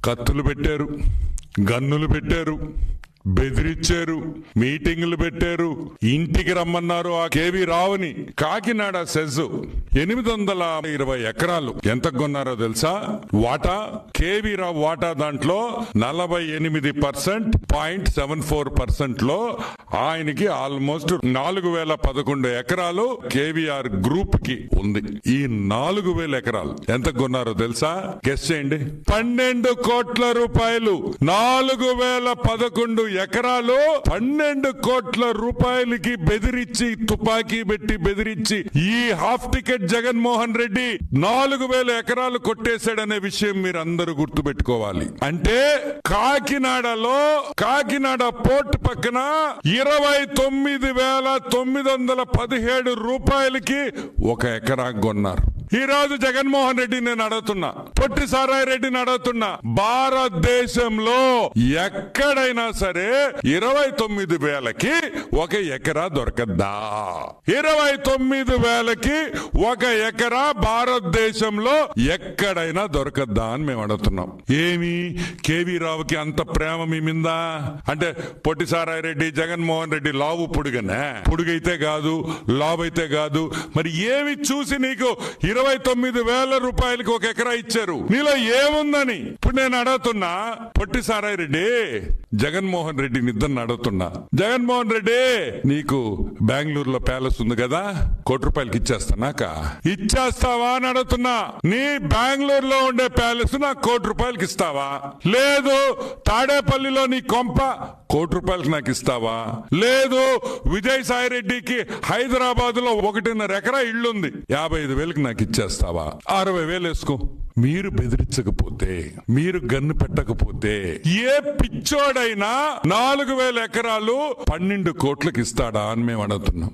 కత్తులు పెట్టారు, గన్నులు పెట్టారు, బెదిరించారు, మీటింగులు పెట్టారు, ఇంటికి రమ్మన్నారు ఆ కేవీ రావుని. కాకినాడ సెజ్ 820 ఎకరాలు ఎంత కొన్నారో తెలుసా? వాటా కేవీ రావు వాటా దాంట్లో 48.74% లో ఆయనకి ఆల్మోస్ట్ 4011 ఎకరాలు కేవీఆర్ గ్రూప్ కి ఉంది. ఈ 4000 ఎకరాలు ఎంత కొన్నారో తెలుసా? గెస్ చేయండి. 12 కోట్ల రూపాయలు. 4011 ఎకరాలు 12 కోట్ల రూపాయలకి బెదిరించి, తుపాకీ పెట్టి బెదిరించి ఈ హాఫ్ టికెట్ జగన్మోహన్ రెడ్డి 4000 ఎకరాలు కొట్టేశాడనే విషయం మీరు అందరూ గుర్తు పెట్టుకోవాలి. అంటే కాకినాడ పోర్ట్ పక్కన 29,917 రూపాయలకి ఒక ఎకరా కొన్నారు. ఈ రోజు జగన్మోహన్ రెడ్డి నేను అడుగుతున్నా, పొట్టి సారాయి రెడ్డిని అడుగుతున్నా, భారతదేశంలో ఎక్కడైనా సరే 29,000కి ఒక ఎకరా దొరకద్దా? 29,000కి ఒక ఎకరా భారతదేశంలో ఎక్కడైనా దొరకద్దా అని మేము అడుగుతున్నాం. ఏమి కేవీ రావుకి అంత ప్రేమ మీ మీద? అంటే పొట్టి సారాయి రెడ్డి, జగన్మోహన్ రెడ్డి లావు పొడుగనే? పొడుగైతే కాదు, లావు అయితే కాదు. మరి ఏమి చూసి నీకు 29,000 రూపాయలకి ఒక ఎకరా ఇచ్చారు? నీలో ఏముందని ఇప్పుడు నేను అడుగుతున్నా. పొట్టి సారాయి రెడ్డి, జగన్మోహన్ రెడ్డిని ఇద్దరిని అడుగుతున్నా. జగన్మోహన్ రెడ్డి, నీకు బెంగళూరులో ప్యాలెస్ ఉంది కదా, ₹1,00,00,000 ఇచ్చేస్తావా అని అడుగుతున్నా. నీ బెంగళూరులో ఉండే ప్యాలెస్ నాకు ₹1,00,00,000 ఇస్తావా? లేదు తాడేపల్లిలో నీ కొంప ₹1,00,00,000 నాకు ఇస్తావా? లేదు విజయసాయి రెడ్డికి హైదరాబాద్ లో 1.5 ఎకరా ఇల్లుంది, 55,000 నాకు ఇచ్చేస్తావా? 60,000 వేసుకో. మీరు బెదిరించకపోతే, మీరు గన్ను పెట్టకపోతే ఏ పిచ్చోడైనా 4,000 ఎకరాలు 12 కోట్లకి ఇస్తాడా అని మేము అడుగుతున్నాం.